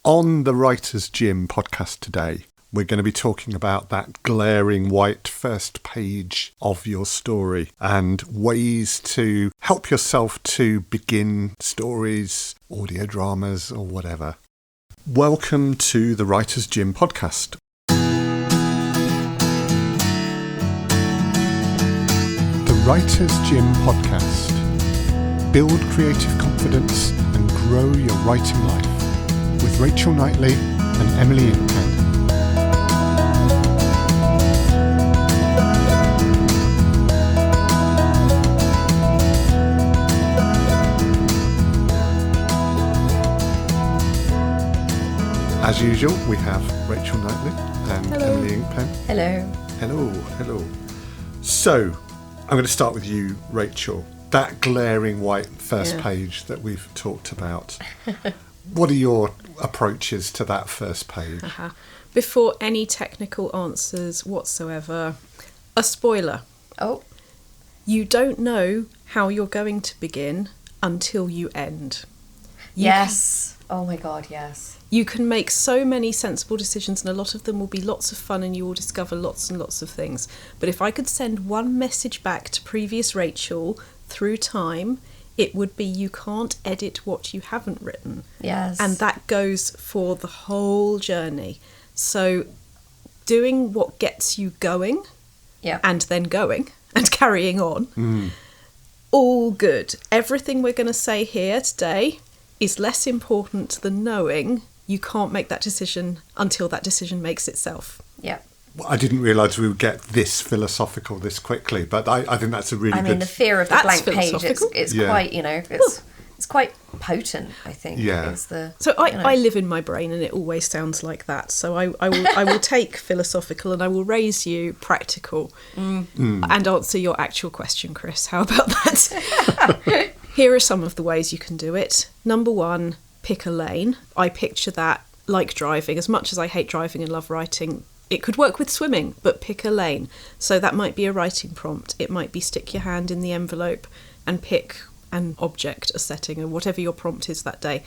On the Writer's Gym podcast today, we're going to be talking about that glaring white first page of your story and ways to help yourself to begin stories, audio dramas or whatever. Welcome to the Writer's Gym podcast. The Writer's Gym podcast. Build creative confidence and grow your writing life. With Rachel Knightley and Emily Inkpen. As usual, we have Rachel Knightley and Emily Inkpen. Hello. So, I'm going to start with you, Rachel. That glaring white first page that we've talked about. What are your approaches to that first page? Before any technical answers whatsoever, a spoiler. Oh. You don't know how you're going to begin until you end. Oh my God, yes. You can make so many sensible decisions, and a lot of them will be lots of fun, and you will discover lots and lots of things. But if I could send one message back to previous Rachel through time, it would be you can't edit what you haven't written. Yes. And that goes for the whole journey. So doing what gets you going and then going and carrying on, all good. Everything we're going to say here today is less important than knowing you can't make that decision until that decision makes itself. Yeah. Well, I didn't realise we would get this philosophical this quickly, but I think that's a really good... I mean, the fear of the blank page, it's quite, it's quite potent, I think. Yeah. So I live in my brain and it always sounds like that. So I will take philosophical and I will raise you practical and answer your actual question, Chris. How about that? Here are some of the ways you can do it. Number one, pick a lane. I picture that like driving. As much as I hate driving and love writing, it could work with swimming, but pick a lane. So that might be a writing prompt. It might be stick your hand in the envelope and pick an object, a setting, or whatever your prompt is that day,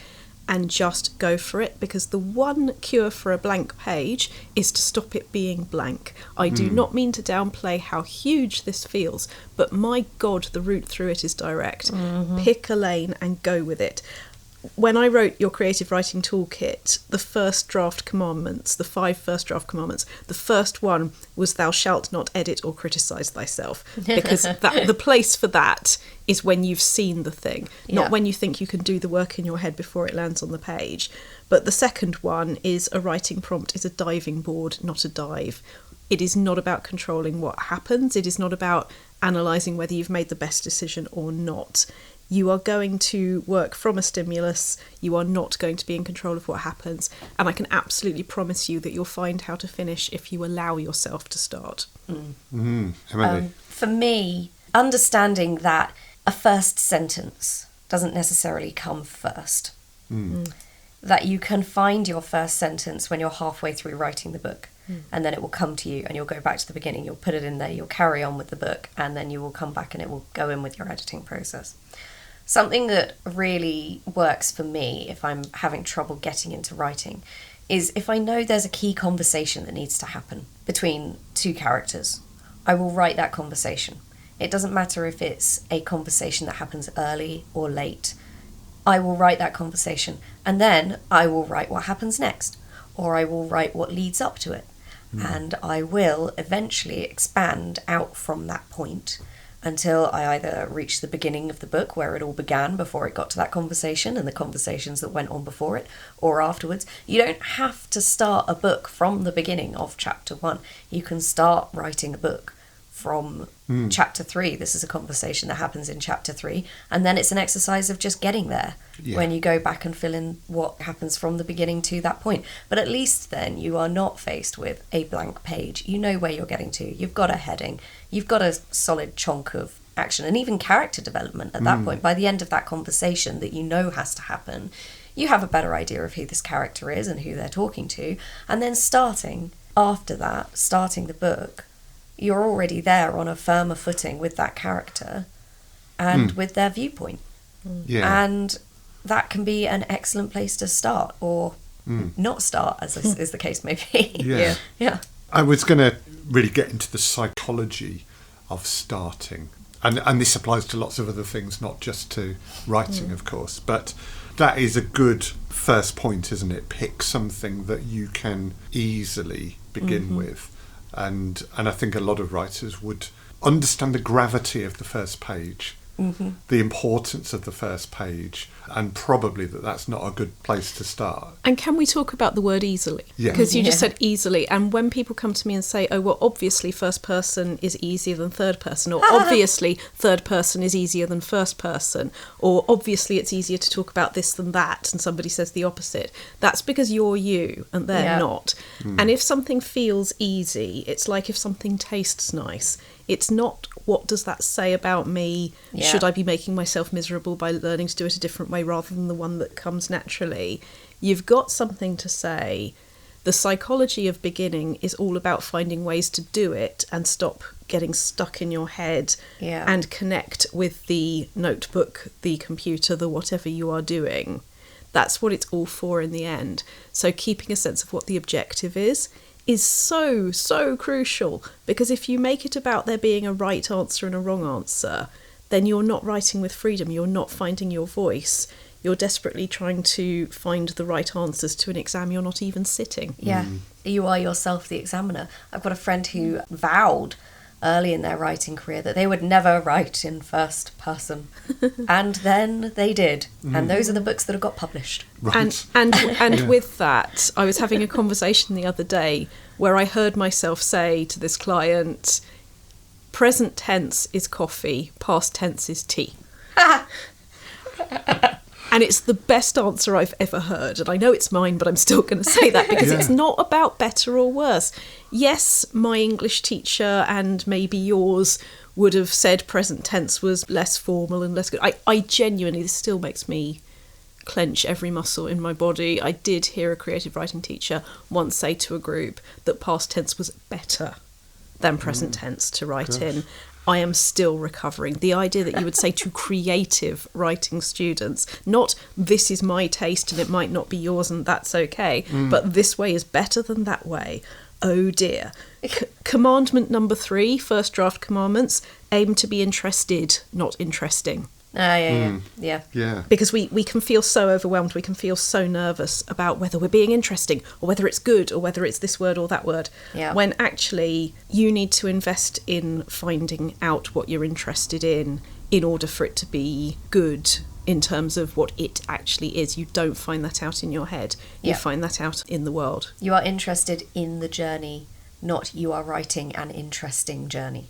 and just go for it, because the one cure for a blank page is to stop it being blank. I do not mean to downplay how huge this feels, but my God, the route through it is direct. Pick a lane and go with it. When I wrote your creative writing toolkit, the first draft commandments, the 5 first draft commandments, the first one was thou shalt not edit or criticise thyself, because the place for that is when you've seen the thing, not when you think you can do the work in your head before it lands on the page. But the second one is a writing prompt is a diving board, not a dive. It is not about controlling what happens. It is not about analysing whether you've made the best decision or not. You are going to work from a stimulus. You are not going to be in control of what happens. And I can absolutely promise you that you'll find how to finish if you allow yourself to start. Emily? For me, understanding that a first sentence doesn't necessarily come first. That you can find your first sentence when you're halfway through writing the book. And then it will come to you and you'll go back to the beginning. You'll put it in there. You'll carry on with the book. And then you will come back and it will go in with your editing process. Something that really works for me if I'm having trouble getting into writing is if I know there's a key conversation that needs to happen between 2 characters, I will write that conversation. It doesn't matter if it's a conversation that happens early or late. I will write that conversation and then I will write what happens next, or I will write what leads up to it. And I will eventually expand out from that point until I either reach the beginning of the book where it all began before it got to that conversation and the conversations that went on before it, or afterwards. You don't have to start a book from the beginning of chapter 1. You can start writing a book from chapter 3. This is a conversation that happens in chapter 3, and then it's an exercise of just getting there when you go back and fill in what happens from the beginning to that point. But at least then you are not faced with a blank page. You know where you're getting to. You've got a heading. You've got a solid chunk of action and even character development at that point. By the end of that conversation that you know has to happen, you have a better idea of who this character is and who they're talking to. And then starting the book, you're already there on a firmer footing with that character and with their viewpoint. Yeah. And that can be an excellent place to start. Or not start, as is the case may be. Yeah. I was going to really get into the psychology of starting. And this applies to lots of other things, not just to writing, of course. But that is a good first point, isn't it? Pick something that you can easily begin with. And I think a lot of writers would understand the gravity of the first page, the importance of the first page, and probably that's not a good place to start. And can we talk about the word easily? Yeah. Because you just said easily. And when people come to me and say, oh, well, obviously first person is easier than third person, or obviously third person is easier than first person, or obviously it's easier to talk about this than that, and somebody says the opposite, that's because you're you and they're not. And if something feels easy, it's like if something tastes nice. It's not, what does that say about me? Should I be making myself miserable by learning to do it a different way rather than the one that comes naturally? You've got something to say. The psychology of beginning is all about finding ways to do it and stop getting stuck in your head and connect with the notebook, the computer, the whatever you are doing. That's what it's all for in the end. So keeping a sense of what the objective is so crucial, because if you make it about there being a right answer and a wrong answer, then you're not writing with freedom, you're not finding your voice, you're desperately trying to find the right answers to an exam you're not even sitting. You are yourself the examiner. I've got a friend who vowed early in their writing career that they would never write in first person, and then they did, and those are the books that have got published. Right. And with that, I was having a conversation the other day where I heard myself say to this client, present tense is coffee, past tense is tea. And it's the best answer I've ever heard. And I know it's mine, but I'm still going to say that because it's not about better or worse. Yes, my English teacher and maybe yours would have said present tense was less formal and less good. I genuinely, this still makes me clench every muscle in my body. I did hear a creative writing teacher once say to a group that past tense was better than present tense to write in. I am still recovering. The idea that you would say to creative writing students, not this is my taste and it might not be yours and that's okay, but this way is better than that way. Oh dear. Commandment number 3, first draft commandments, aim to be interested, not interesting. Yeah. Because we can feel so overwhelmed, we can feel so nervous about whether we're being interesting or whether it's good or whether it's this word or that word, when actually you need to invest in finding out what you're interested in order for it to be good in terms of what it actually is. You don't find that out in your head, you find that out in the world. You are interested in the journey, not you are writing an interesting journey.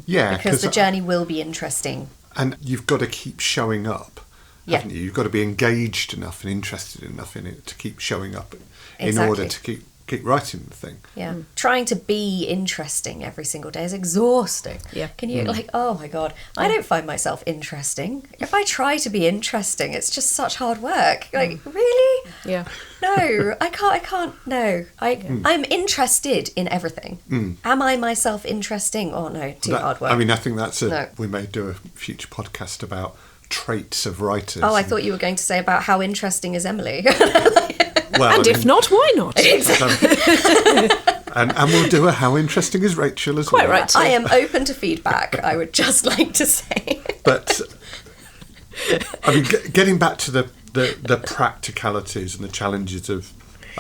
Yeah, because the journey will be interesting. And you've got to keep showing up, haven't you? You've got to be engaged enough and interested enough in it to keep showing up in order to keep writing the thing. Trying to be interesting every single day is exhausting. Can you oh my god, I don't find myself interesting. If I try to be interesting, it's just such hard work. Really? No, I can't. No, I'm interested in everything. Am I myself interesting? Oh no, hard work. I mean, I think that's we may do a future podcast about traits of writers. Oh, I thought you were going to say about how interesting is Emily. Well, and if not, why not? Exactly. And we'll do a how interesting is Rachel as well. Quite right. I am open to feedback, I would just like to say. But I mean, getting back to the practicalities and the challenges of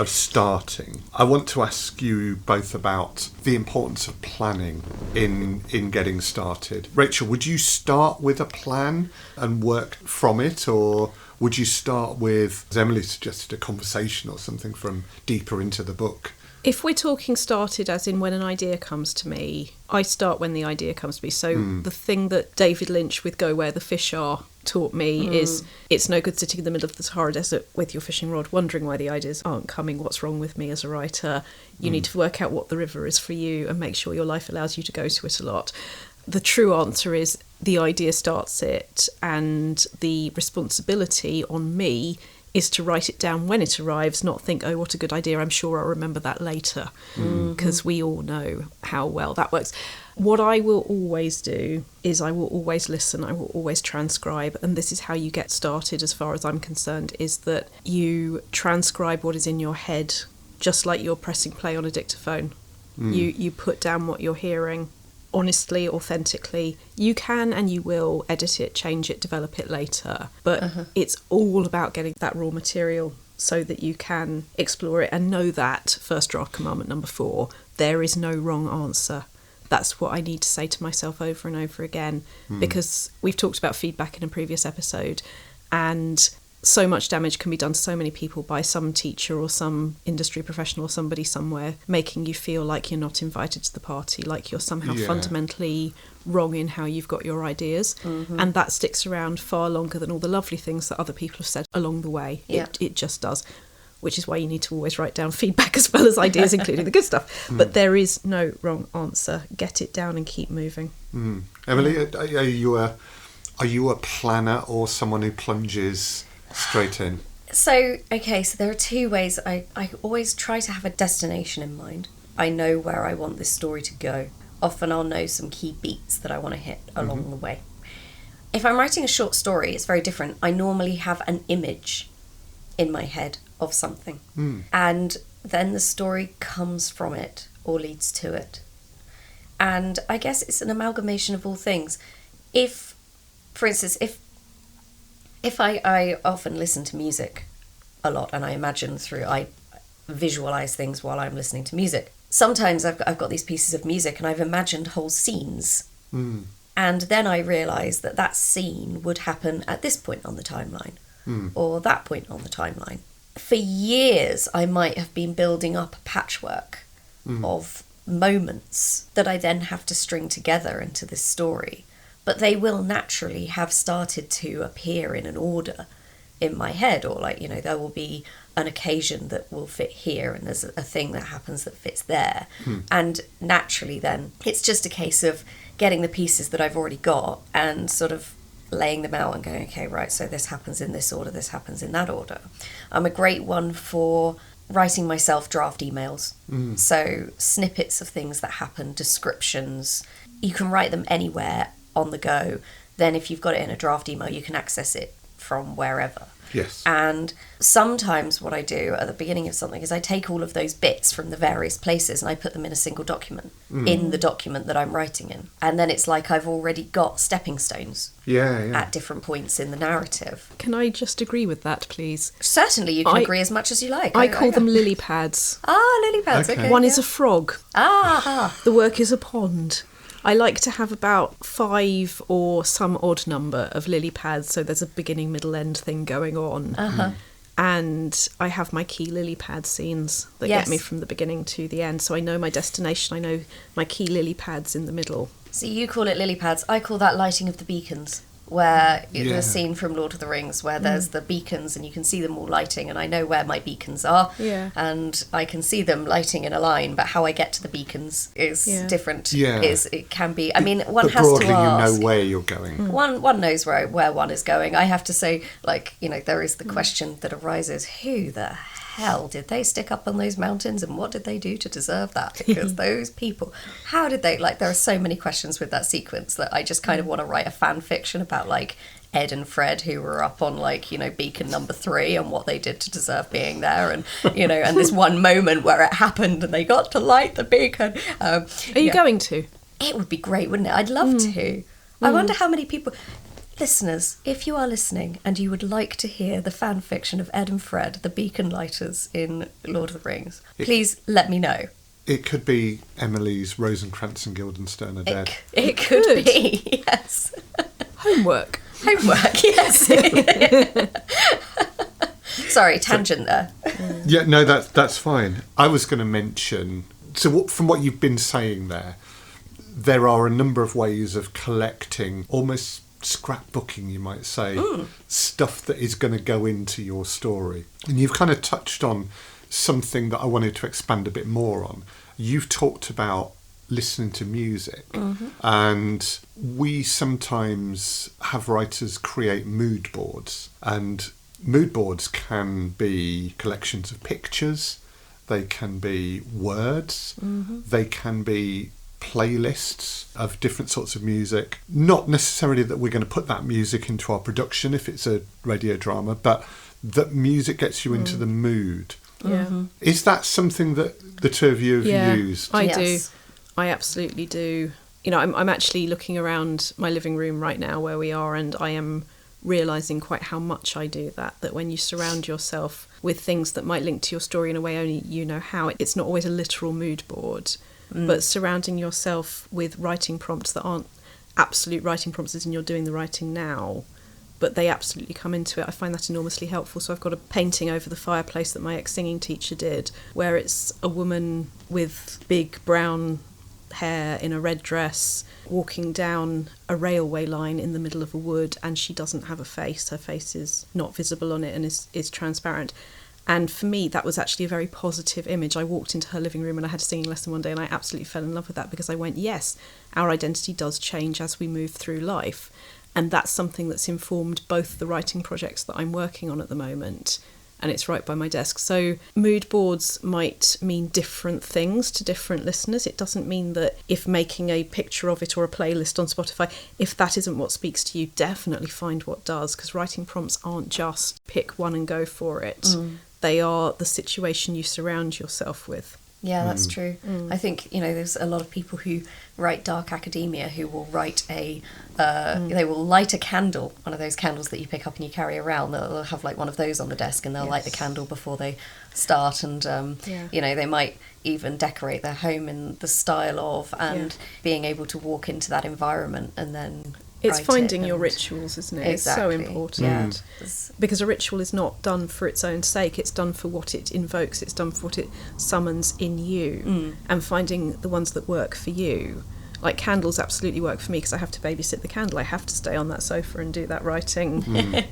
starting, I want to ask you both about the importance of planning in getting started. Rachel, would you start with a plan and work from it, or would you start with, as Emily suggested, a conversation or something from deeper into the book? If we're talking started as in when an idea comes to me, I start when the idea comes to me. So the thing that David Lynch with Go Where the Fish Are taught me is it's no good sitting in the middle of the Sahara Desert with your fishing rod wondering why the ideas aren't coming, what's wrong with me as a writer. You need to work out what the river is for you and make sure your life allows you to go to it a lot. The true answer is the idea starts it, and the responsibility on me is to write it down when it arrives, not think, oh, what a good idea, I'm sure I'll remember that later, because we all know how well that works. What I will always do is I will always listen, I will always transcribe, and this is how you get started as far as I'm concerned, is that you transcribe what is in your head, just like you're pressing play on a dictaphone. You put down what you're hearing, honestly, authentically. You can and you will edit it, change it, develop it later, but it's all about getting that raw material so that you can explore it and know that, first draft commandment number 4, there is no wrong answer. That's what I need to say to myself over and over again, because we've talked about feedback in a previous episode, and so much damage can be done to so many people by some teacher or some industry professional or somebody somewhere making you feel like you're not invited to the party, like you're somehow fundamentally wrong in how you've got your ideas. And that sticks around far longer than all the lovely things that other people have said along the way. It just does, which is why you need to always write down feedback as well as ideas, including the good stuff. But there is no wrong answer. Get it down and keep moving. Emily, are you a planner or someone who plunges straight in? So there are 2 ways. I always try to have a destination in mind. I know where I want this story to go. Often I'll know some key beats that I want to hit along the way. If I'm writing a short story, it's very different. I normally have an image in my head of something, and then the story comes from it or leads to it. And I guess it's an amalgamation of all things. If, for instance, if I often listen to music a lot, and I visualize things while I'm listening to music. Sometimes I've got these pieces of music and I've imagined whole scenes. And then I realize that scene would happen at this point on the timeline or that point on the timeline. For years, I might have been building up a patchwork of moments that I then have to string together into this story. But they will naturally have started to appear in an order in my head, or there will be an occasion that will fit here and there's a thing that happens that fits there. And naturally then it's just a case of getting the pieces that I've already got and sort of laying them out and going, okay, right, so this happens in this order, this happens in that order. I'm a great one for writing myself draft emails. So snippets of things that happen, descriptions, you can write them anywhere on the go. Then if you've got it in a draft email, you can access it from wherever. Yes. And sometimes what I do at the beginning of something is I take all of those bits from the various places and I put them in a single document, in the document that I'm writing in. And then it's like I've already got stepping stones at different points in the narrative. Can I just agree with that, please? Certainly, you can agree as much as you like. I call them lily pads. Lily pads, okay. One is a frog. The work is a pond. I like to have about 5 or some odd number of lily pads, so there's a beginning, middle, end thing going on. And I have my key lily pad scenes that get me from the beginning to the end. So I know my destination, I know my key lily pads in the middle. So you call it lily pads. I call that lighting of the beacons, where the scene from Lord of the Rings where there's the beacons and you can see them all lighting, and I know where my beacons are, and I can see them lighting in a line, but how I get to the beacons is different. It can be, I mean, one but has broadly to ask. you know where you're going. One knows where one is going. I have to say, there is the question that arises, who the hell did they stick up on those mountains and what did they do to deserve that? Because those people, how did they, there are so many questions with that sequence that I just kind of want to write a fan fiction about Ed and Fred who were up on beacon number 3 and what they did to deserve being there, and and this one moment where it happened and they got to light the beacon. Are you going to? It would be great, wouldn't it? I'd love to. I wonder how many people... Listeners, if you are listening and you would like to hear the fan fiction of Ed and Fred, the beacon lighters in Lord of the Rings, please let me know. It could be Emily's Rosencrantz and Guildenstern are dead. It could be, yes. Homework, yes. Sorry, tangent there. Yeah, no, that's fine. I was going to mention, from what you've been saying there are a number of ways of collecting, almost scrapbooking, you might say, stuff that is going to go into your story. And you've kind of touched on something that I wanted to expand a bit more on. You've talked about listening to music, and we sometimes have writers create mood boards, and mood boards can be collections of pictures, they can be words, they can be playlists of different sorts of music. Not necessarily that we're going to put that music into our production if it's a radio drama, but that music gets you into the mood. Yeah. Is that something that the two of you have used? I Yes. do. I absolutely do. You know, I'm actually looking around my living room right now where we are, and I am realising quite how much I do that when you surround yourself with things that might link to your story in a way only you know how. It's not always a literal mood board, but surrounding yourself with writing prompts that aren't absolute writing prompts as in you're doing the writing now, but they absolutely come into it. I find that enormously helpful. So I've got a painting over the fireplace that my ex-singing teacher did, where it's a woman with big brown hair in a red dress walking down a railway line in the middle of a wood, and she doesn't have a face. Her face is not visible on it and is transparent. And for me, that was actually a very positive image. I walked into her living room and I had a singing lesson one day, and I absolutely fell in love with that, because I went, yes, our identity does change as we move through life. And that's something that's informed both the writing projects that I'm working on at the moment, and it's right by my desk. So mood boards might mean different things to different listeners. It doesn't mean that if making a picture of it or a playlist on Spotify, if that isn't what speaks to you, definitely find what does, because writing prompts aren't just pick one and go for it. They are the situation you surround yourself with. Yeah, that's true. I think, you know, there's a lot of people who write dark academia who will write they will light a candle, one of those candles that you pick up and you carry around. They'll have like one of those on the desk, and they'll light the candle before they start. And, you know, they might even decorate their home in the style of, and being able to walk into that environment and then... It's write finding it your and- rituals, isn't it? Exactly. It's so important. Yeah. Because a ritual is not done for its own sake. It's done for what it invokes. It's done for what it summons in you. And finding the ones that work for you. Like candles absolutely work for me because I have to babysit the candle. I have to stay on that sofa and do that writing.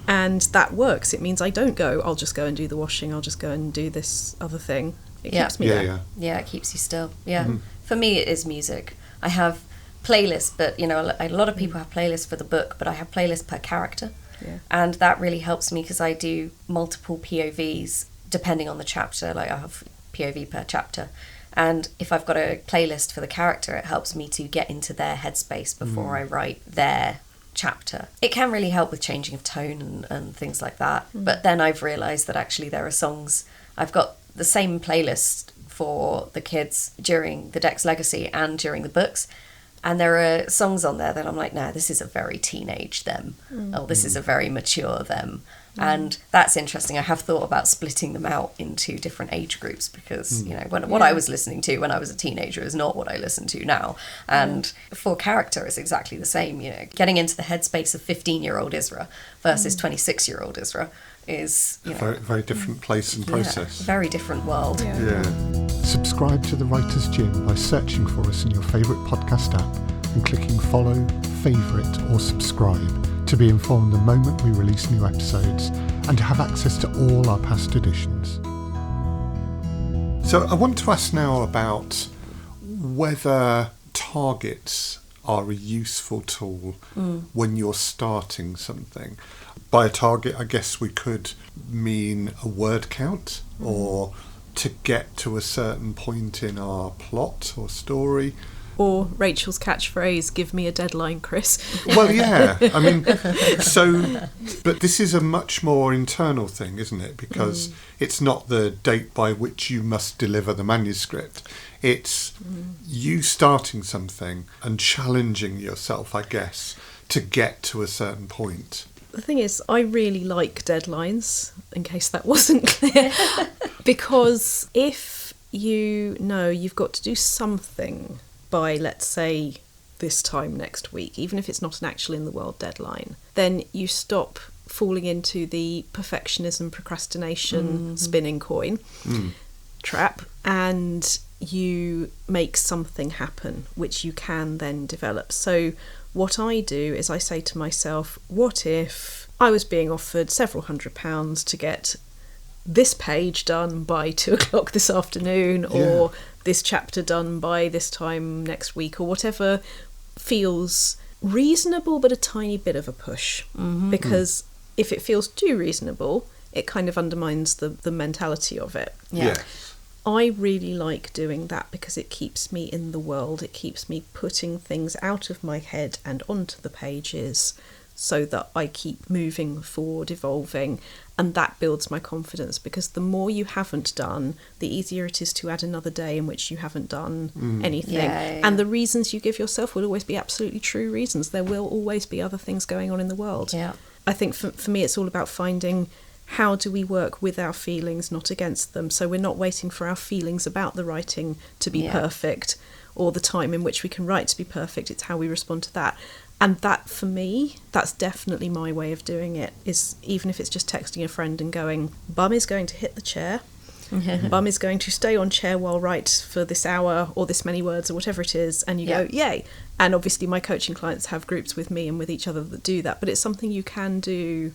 And that works. It means I don't go, I'll just go and do the washing. I'll just go and do this other thing. It keeps me there. Yeah, it keeps you still. Yeah. For me, it is music. I have playlists, but you know, a lot of people have playlists for the book, but I have playlists per character. And that really helps me because I do multiple POVs depending on the chapter. Like I have POV per chapter, and if I've got a playlist for the character, it helps me to get into their headspace before I write their chapter. It can really help with changing of tone and things like that. But then I've realised that actually there are songs, I've got the same playlist for the kids during the Dex Legacy and during the books. And there are songs on there that I'm like, no, this is a very teenage them. Oh, this is a very mature them. And that's interesting. I have thought about splitting them out into different age groups because, you know, what I was listening to when I was a teenager is not what I listen to now. And for character, it's exactly the same. You know, getting into the headspace of 15-year-old Isra versus 26-year-old Isra is, you know, very, very different place and process. Very different world. Subscribe to The Writer's Gym by searching for us in your favourite podcast app and clicking follow, favourite or subscribe to be informed the moment we release new episodes and to have access to all our past editions. So I want to ask now about whether targets are a useful tool when you're starting something. By a target, I guess we could mean a word count or to get to a certain point in our plot or story. Or Rachel's catchphrase, give me a deadline, Chris. Well, yeah. I mean, but this is a much more internal thing, isn't it? Because it's not the date by which you must deliver the manuscript. It's you starting something and challenging yourself, I guess, to get to a certain point. The thing is, I really like deadlines, in case that wasn't clear, because if you know you've got to do something by, let's say, this time next week, even if it's not an actual in the world deadline, then you stop falling into the perfectionism, procrastination, spinning coin trap, and you make something happen, which you can then develop. So what I do is I say to myself, what if I was being offered several £100s to get this page done by 2:00 this afternoon, or this chapter done by this time next week, or whatever feels reasonable but a tiny bit of a push. Because if it feels too reasonable, it kind of undermines the mentality of it. Yes. I really like doing that because it keeps me in the world. It keeps me putting things out of my head and onto the pages so that I keep moving forward, evolving, and that builds my confidence, because the more you haven't done, the easier it is to add another day in which you haven't done anything. Yeah. And the reasons you give yourself will always be absolutely true reasons. There will always be other things going on in the world. Yeah. I think for me it's all about finding, how do we work with our feelings, not against them? So we're not waiting for our feelings about the writing to be perfect, or the time in which we can write to be perfect. It's how we respond to that. And that, for me, that's definitely my way of doing it, is even if it's just texting a friend and going, Bum is going to hit the chair, Bum is going to stay on chair while write for this hour or this many words or whatever it is, and you go, yay. And obviously my coaching clients have groups with me and with each other that do that, but it's something you can do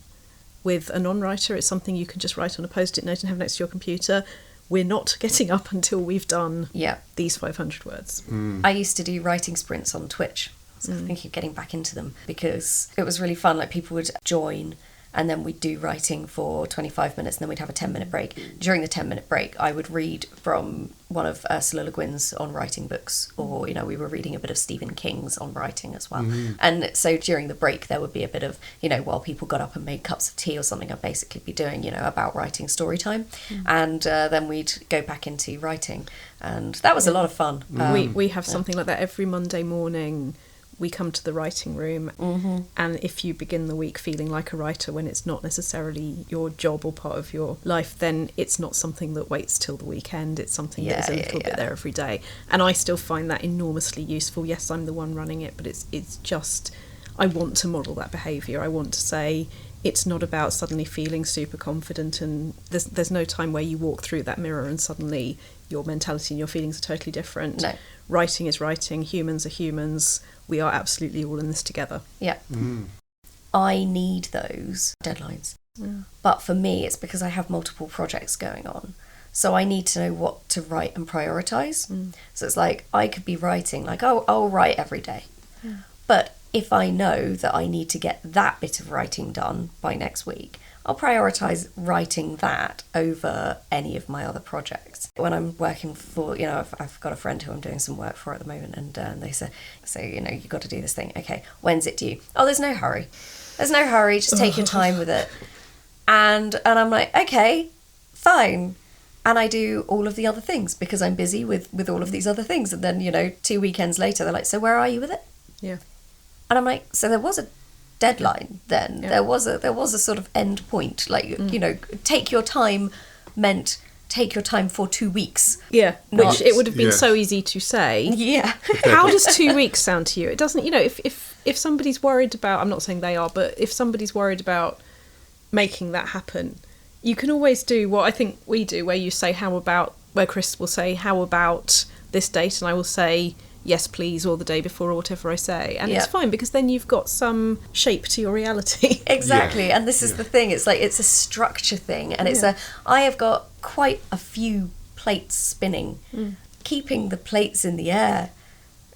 with a non-writer. It's something you can just write on a post-it note and have next to your computer. We're not getting up until we've done these 500 words. I used to do writing sprints on Twitch. So I think of getting back into them because it was really fun. Like, people would join and then we'd do writing for 25 minutes and then we'd have a 10-minute break. During the 10-minute break, I would read from one of Ursula Le Guin's on writing books, or, you know, we were reading a bit of Stephen King's on writing as well. And so during the break, there would be a bit of, you know, while people got up and made cups of tea or something, I'd basically be doing, you know, about writing story time. And then we'd go back into writing. And that was a lot of fun. We have something like that every Monday morning. We come to the writing room, and if you begin the week feeling like a writer when it's not necessarily your job or part of your life, then it's not something that waits till the weekend. It's something that is a little bit there every day. And I still find that enormously useful. Yes, I'm the one running it, but it's just, I want to model that behaviour. I want to say, it's not about suddenly feeling super confident, and there's no time where you walk through that mirror and suddenly your mentality and your feelings are totally different. No. Writing is writing, humans are humans, we are absolutely all in this together. Yeah. I need those deadlines. But for me, it's because I have multiple projects going on. So I need to know what to write and prioritise. So it's like, I could be writing, like, oh, I'll write every day. But if I know that I need to get that bit of writing done by next week, I'll prioritise writing that over any of my other projects. When I'm working for, you know, I've got a friend who I'm doing some work for at the moment, and they say, you know, you've got to do this thing. Okay, when's it due? Oh, there's no hurry. There's no hurry, just take your time with it. And I'm like, okay, fine. And I do all of the other things because I'm busy with all of these other things. And then, you know, 2 weekends later, they're like, so where are you with it? Yeah. And I'm like, so there was a deadline then. There was a sort of end point. Like, you know, take your time meant take your time for 2 weeks. Yeah, which it would have been so easy to say. Yeah. How does 2 weeks sound to you? It doesn't, you know, if somebody's worried about, I'm not saying they are, but if somebody's worried about making that happen, you can always do what I think we do, where you say, where Chris will say, how about this date? And I will say, yes, please, or the day before, or whatever I say. And it's fine, because then you've got some shape to your reality. Exactly. Yeah. And this is the thing. It's like, it's a structure thing. And I have got quite a few plates spinning. Keeping the plates in the air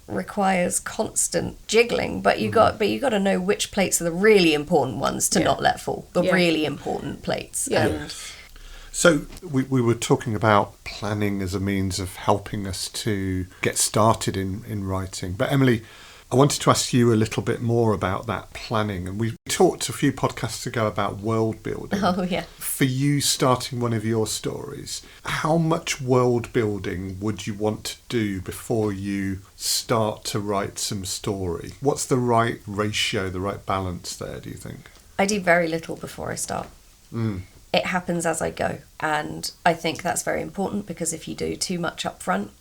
requires constant jiggling, but you got to know which plates are the really important ones to not let fall. The really important plates. Yeah. So we were talking about planning as a means of helping us to get started in writing. But Emily, I wanted to ask you a little bit more about that planning. And we talked a few podcasts ago about world building. Oh, yeah. For you starting one of your stories, how much world building would you want to do before you start to write some story? What's the right ratio, the right balance there, do you think? I do very little before I start. It happens as I go. And I think that's very important, because if you do too much up front,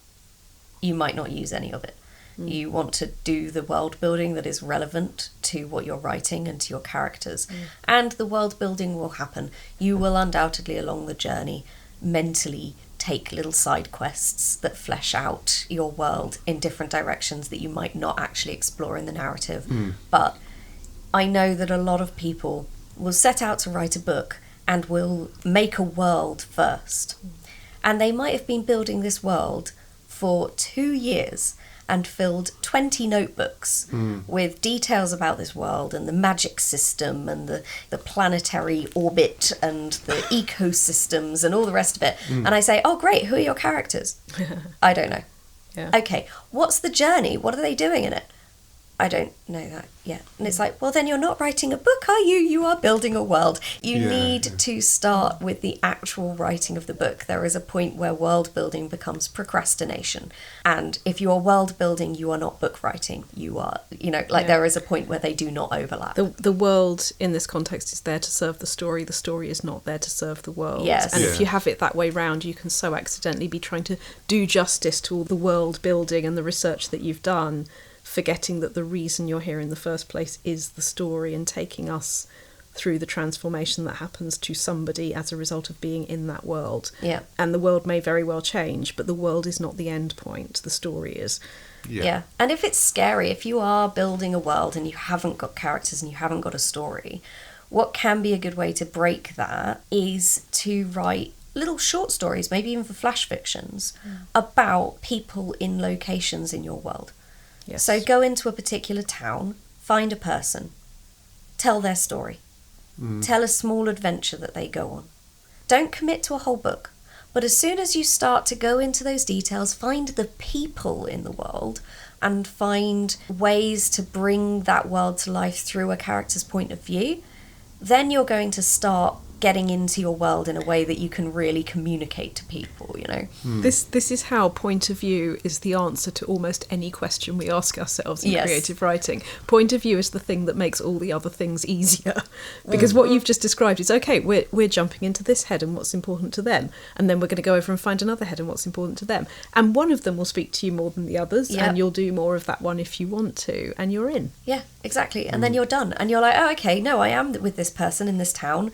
you might not use any of it. You want to do the world building that is relevant to what you're writing and to your characters. And the world building will happen. You will undoubtedly, along the journey, mentally take little side quests that flesh out your world in different directions that you might not actually explore in the narrative. But I know that a lot of people will set out to write a book and will make a world first. And they might have been building this world for 2 years, and filled 20 notebooks with details about this world and the magic system and the planetary orbit and the ecosystems and all the rest of it. And I say, oh, great, who are your characters? I don't know. Yeah. Okay, what's the journey? What are they doing in it? I don't know that yet. And it's like, well, then you're not writing a book, are you? You are building a world. You need to start with the actual writing of the book. There is a point where world building becomes procrastination. And if you are world building, you are not book writing. You are, there is a point where they do not overlap. The world in this context is there to serve the story. The story is not there to serve the world. Yes. And if you have it that way round, you can so accidentally be trying to do justice to all the world building and the research that you've done, forgetting that the reason you're here in the first place is the story and taking us through the transformation that happens to somebody as a result of being in that world. Yeah. And the world may very well change, but the world is not the end point. The story is. Yeah. And if it's scary, if you are building a world and you haven't got characters and you haven't got a story, what can be a good way to break that is to write little short stories, maybe even for flash fictions, about people in locations in your world. Yes. So go into a particular town, find a person, tell their story, tell a small adventure that they go on. Don't commit to a whole book, but as soon as you start to go into those details, find the people in the world and find ways to bring that world to life through a character's point of view, then you're going to start getting into your world in a way that you can really communicate to people, This is how point of view is the answer to almost any question we ask ourselves in creative writing. Point of view is the thing that makes all the other things easier. Because what you've just described is, okay, we're jumping into this head and what's important to them, and then we're going to go over and find another head and what's important to them. And one of them will speak to you more than the others, and you'll do more of that one if you want to, and you're in. Yeah, exactly. And then you're done. And you're like, oh, okay, no, I am with this person in this town.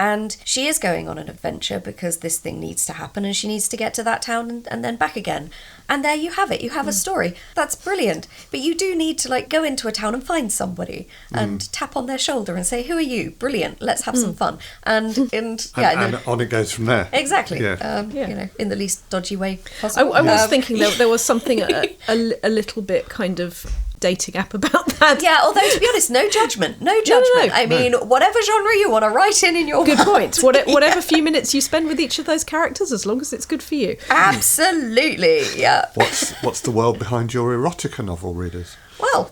And she is going on an adventure because this thing needs to happen and she needs to get to that town and then back again. And there you have it. You have a story. That's brilliant. But you do need to go into a town and find somebody and tap on their shoulder and say, who are you? Brilliant. Let's have some fun. And on it goes from there. Exactly. In the least dodgy way possible. I was thinking there was something a little bit kind of dating app about that. Yeah, although to be honest, no judgment. No. I mean, whatever genre you want to write in your good point. Whatever few minutes you spend with each of those characters, as long as it's good for you. Absolutely, yeah. What's the world behind your erotica novel, readers? Well,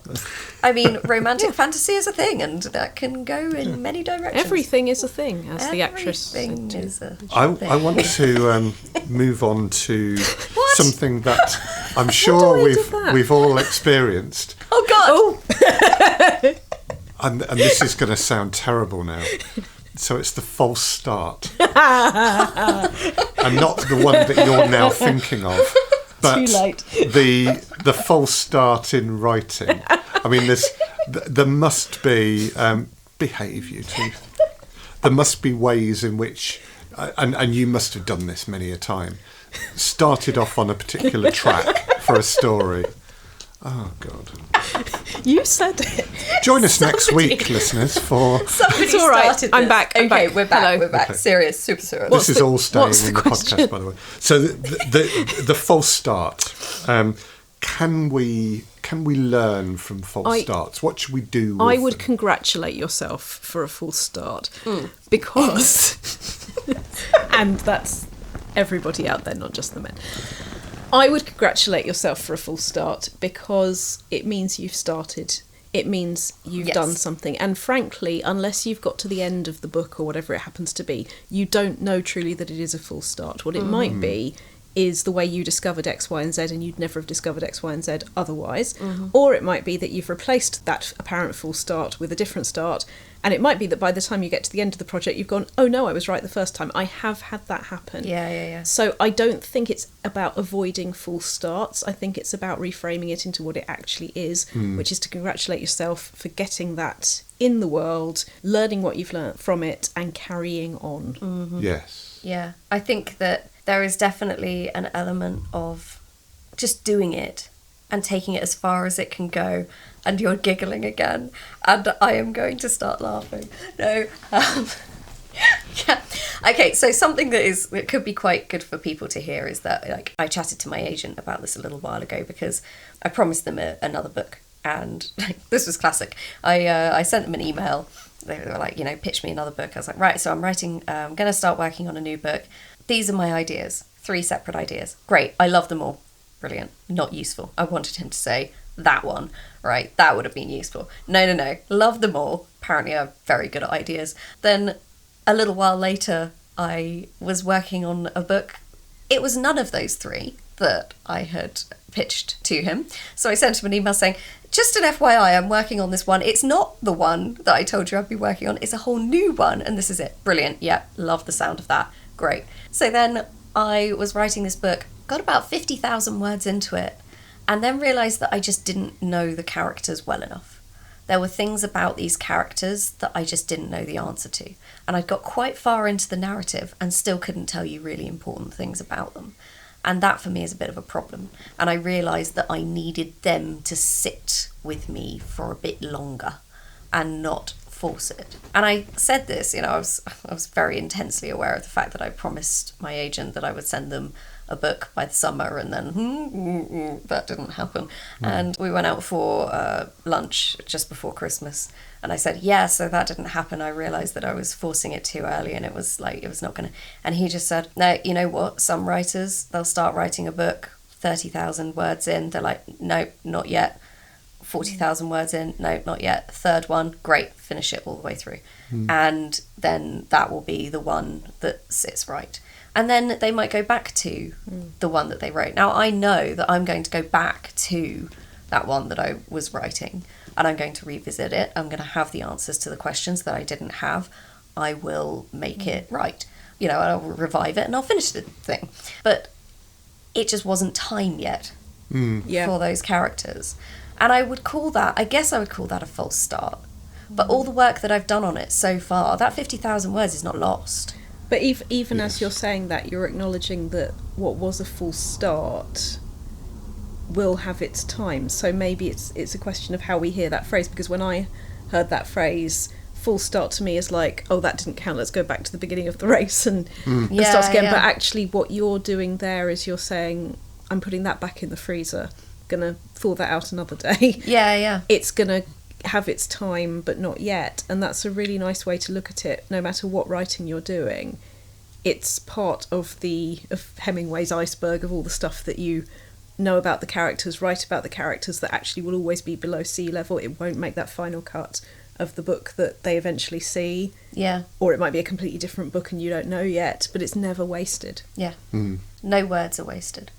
I mean, romantic fantasy is a thing, and that can go in many directions. Everything is a thing, as the actress said. I want to move on to something that I'm sure we've all experienced. Oh God! And this is going to sound terrible now. So it's the false start, and not the one that you're now thinking of. But too late. the false start in writing. I mean, there must be behave you two. There must be ways in which, and you must have done this many a time. Started off on a particular track for a story. Oh God! You said it. Join us next week, listeners. For somebody it's all right. started. I'm back. Okay, we're back. Hello. We're back. Okay. Serious, super serious. This is all staying in the question? podcast, by the way. So the false start. Can we learn from false starts? What should we do? I would them? congratulate yourself for a false start because, and that's everybody out there, not just the men. I would congratulate yourself for a false start because it means you've started. It means you've done something. And frankly, unless you've got to the end of the book or whatever it happens to be, you don't know truly that it is a false start. What it might be is the way you discovered X, Y, and Z and you'd never have discovered X, Y, and Z otherwise. Or it might be that you've replaced that apparent false start with a different start. And it might be that by the time you get to the end of the project, you've gone, oh no, I was right the first time. I have had that happen. Yeah. So I don't think it's about avoiding false starts. I think it's about reframing it into what it actually is, which is to congratulate yourself for getting that in the world, learning what you've learnt from it, and carrying on. Yes. Yeah, I think that there is definitely an element of just doing it and taking it as far as it can go. And you're giggling again, and I am going to start laughing. No, Yeah. Okay, so something that could be quite good for people to hear is that, like, I chatted to my agent about this a little while ago because I promised them another book, and this was classic. I sent them an email. They were like, pitch me another book. I was like, right, so I'm going to start working on a new book. These are my ideas, 3 separate ideas. Great, I love them all. Brilliant. Not useful. I wanted him to say that one, right? That would have been useful. No. Love them all. Apparently I'm very good at ideas. Then a little while later, I was working on a book. It was none of those 3 that I had pitched to him. So I sent him an email saying, just an FYI, I'm working on this one. It's not the one that I told you I'd be working on. It's a whole new one. And this is it. Brilliant. Yep. Love the sound of that. Great. So then I was writing this book, got about 50,000 words into it, and then realised that I just didn't know the characters well enough. There were things about these characters that I just didn't know the answer to. And I'd got quite far into the narrative and still couldn't tell you really important things about them. And that for me is a bit of a problem. And I realised that I needed them to sit with me for a bit longer and not force it. And I said this, I was very intensely aware of the fact that I promised my agent that I would send them a book by the summer, and then that didn't happen. And we went out for lunch just before Christmas, and I said, yeah, so that didn't happen. I realised that I was forcing it too early, and it was not going to. And he just said, no, you know what? Some writers, they'll start writing a book 30,000 words in. They're like, nope, not yet. 40,000 words in, no, not yet. Third one, great, finish it all the way through. And then that will be the one that sits right. And then they might go back to the one that they wrote. Now, I know that I'm going to go back to that one that I was writing, and I'm going to revisit it. I'm going to have the answers to the questions that I didn't have. I will make it right. I'll revive it and I'll finish the thing. But it just wasn't time yet for those characters. And I would call that a false start. But all the work that I've done on it so far, that 50,000 words is not lost. But even as you're saying that, you're acknowledging that what was a false start will have its time. So maybe it's a question of how we hear that phrase, because when I heard that phrase, full start to me is like, oh, that didn't count, let's go back to the beginning of the race and start again. But actually what you're doing there is you're saying, I'm putting that back in the freezer, gonna thaw that out another day. It's gonna have its time, but not yet. And that's a really nice way to look at it. No matter what writing you're doing, it's part of Hemingway's iceberg of all the stuff that you know about the characters, write about the characters, that actually will always be below sea level. It won't make that final cut of the book that they eventually see. Or it might be a completely different book and you don't know yet, but it's never wasted. No words are wasted.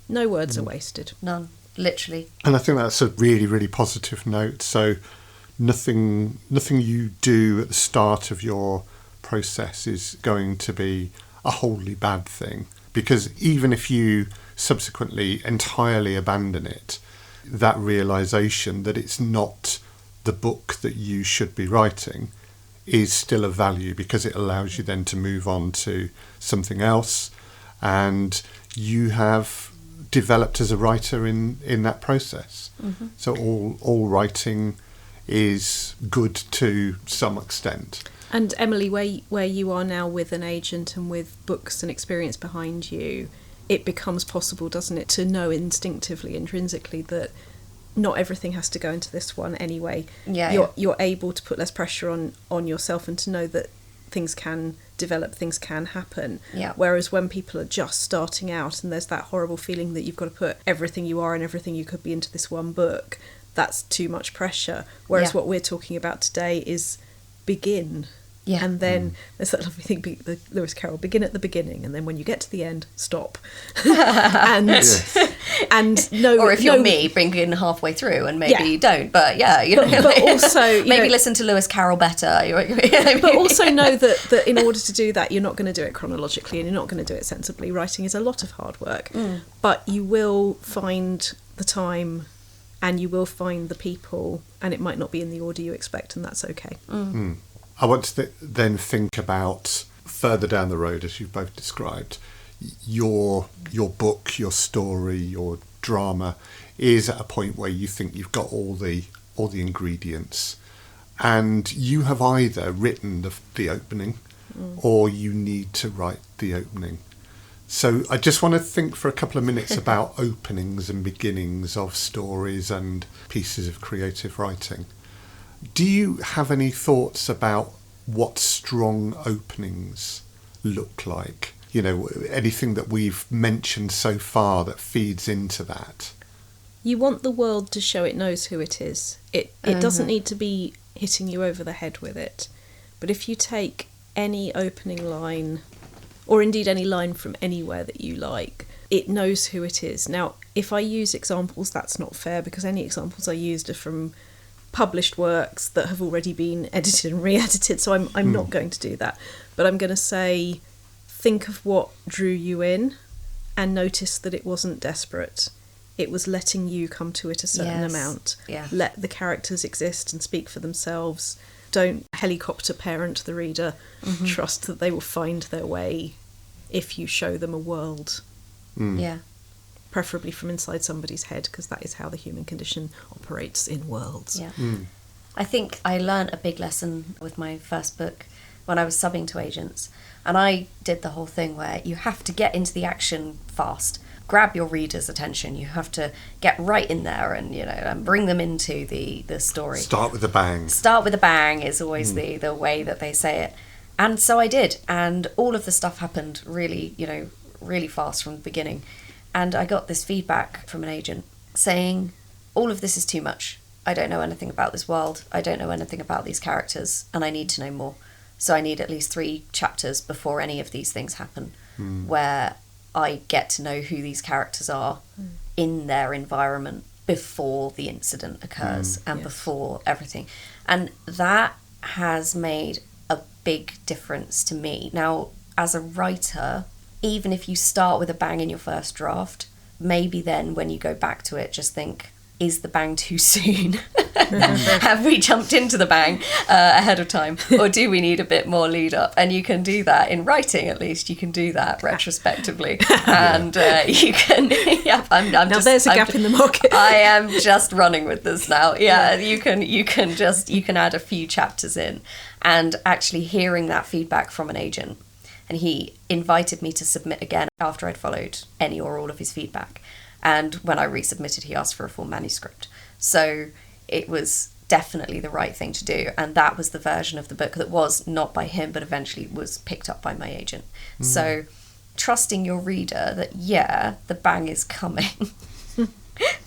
No words are wasted. None. Literally. And I think that's a really, really positive note. So nothing you do at the start of your process is going to be a wholly bad thing, because even if you subsequently entirely abandon it, that realization that it's not the book that you should be writing is still of value, because it allows you then to move on to something else, and you have developed as a writer in that process. So all writing is good to some extent. And Emily, where you are now with an agent and with books and experience behind you, it becomes possible, doesn't it, to know instinctively, intrinsically, that not everything has to go into this one anyway. You're able to put less pressure on yourself and to know that things can develop, things can happen. Whereas when people are just starting out and there's that horrible feeling that you've got to put everything you are and everything you could be into this one book, that's too much pressure. Whereas what we're talking about today is begin. And then there's that lovely thing, the Lewis Carroll, begin at the beginning, and then when you get to the end, stop. and no, or if you're me, begin halfway through and maybe don't. But but also maybe listen to Lewis Carroll better. But also know that in order to do that, you're not going to do it chronologically and you're not going to do it sensibly. Writing is a lot of hard work, but you will find the time and you will find the people, and it might not be in the order you expect, and that's okay. I want to then think about further down the road, as you've both described, your book, your story, your drama is at a point where you think you've got all the ingredients, and you have either written the opening or you need to write the opening. So I just want to think for a couple of minutes about openings and beginnings of stories and pieces of creative writing. Do you have any thoughts about what strong openings look like? You know, anything that we've mentioned so far that feeds into that? You want the world to show it knows who it is. It doesn't need to be hitting you over the head with it. But if you take any opening line, or indeed any line from anywhere that you like, it knows who it is. Now, if I use examples, that's not fair, because any examples I used are from published works that have already been edited and re-edited, so I'm not going to do that. But I'm going to say, think of what drew you in and notice that it wasn't desperate. It was letting you come to it a certain amount. Yeah. Let the characters exist and speak for themselves. Don't helicopter parent the reader. Trust that they will find their way if you show them a world. Yeah. Preferably from inside somebody's head, because that is how the human condition operates in worlds. Yeah. I think I learned a big lesson with my first book when I was subbing to agents. And I did the whole thing where you have to get into the action fast. Grab your reader's attention. You have to get right in there and, you know, and bring them into the story. Start with a bang. Start with a bang is always the way that they say it. And so I did. And all of the stuff happened really, you know, really fast from the beginning. And I got this feedback from an agent saying, all of this is too much. I don't know anything about this world. I don't know anything about these characters. And I need to know more. So I need at least 3 chapters before any of these things happen, where I get to know who these characters are in their environment before the incident occurs and before everything. And that has made a big difference to me. Now, as a writer, even if you start with a bang in your first draft, maybe then when you go back to it, just think, is the bang too soon? Have we jumped into the bang ahead of time? Or do we need a bit more lead up? And you can do that in writing, at least. You can do that retrospectively. And you can... I'm now just, there's a gap in the market. I am just running with this now. Yeah, you can add a few chapters in. And actually hearing that feedback from an agent, and he invited me to submit again after I'd followed any or all of his feedback. And when I resubmitted, he asked for a full manuscript. So it was definitely the right thing to do. And that was the version of the book that was not by him, but eventually was picked up by my agent. So trusting your reader that, yeah, the bang is coming,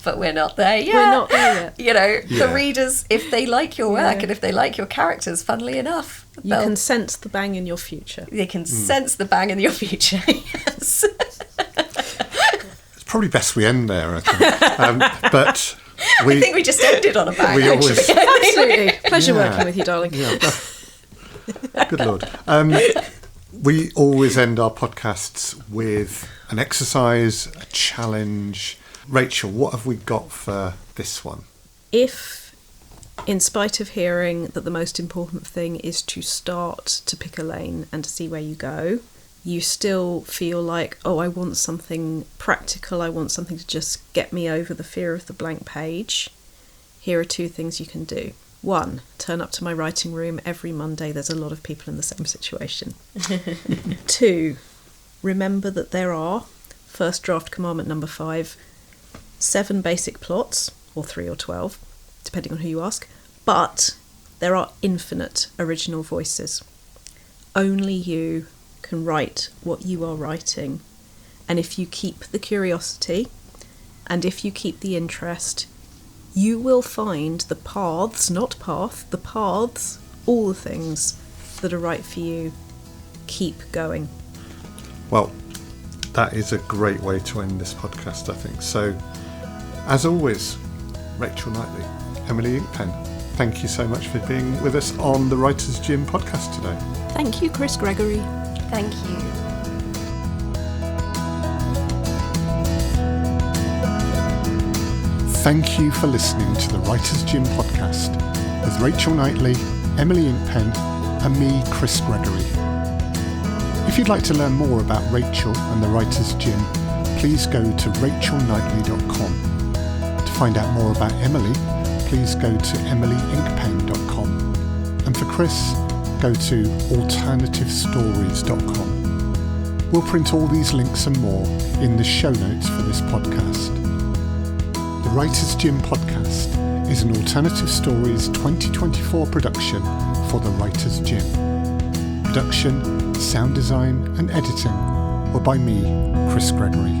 but we're not there yet. We're not there yet. You know, the readers, if they like your work and if they like your characters, funnily enough, you can sense the bang in your future. They can sense the bang in your future, yes. Probably best we end there, I think. But I think we just ended on a bang. We always, absolutely. Pleasure working with you, darling. Good Lord. We always end our podcasts with an exercise, a challenge. Rachel, what have we got for this one? If, in spite of hearing that the most important thing is to start to pick a lane and to see where you go, you still feel like, oh, I want something practical, I want something to just get me over the fear of the blank page, here are 2 things you can do. 1, turn up to my writing room every Monday. There's a lot of people in the same situation. 2, remember that there are, first draft commandment number 5, 7 basic plots, or 3 or 12, depending on who you ask, but there are infinite original voices. Only you can write what you are writing, and if you keep the curiosity and if you keep the interest, you will find the paths, not path, the paths, all the things that are right for you. Keep going. Well, that is a great way to end this podcast, I think. So, as always, Rachel Knightley, Emily Inkpen, thank you so much for being with us on the Writer's Gym podcast today. Thank you, Chris Gregory. Thank you. Thank you for listening to the Writer's Gym podcast with Rachel Knightley, Emily Inkpen, and me, Chris Gregory. If you'd like to learn more about Rachel and the Writer's Gym, please go to rachelknightley.com. To find out more about Emily, please go to emilyinkpen.com. And for Chris, go to alternativestories.com. We'll print all these links and more in the show notes for this podcast. The Writer's Gym podcast is an Alternative Stories 2024 production for the Writer's Gym. Production, sound design and editing were by me, Chris Gregory.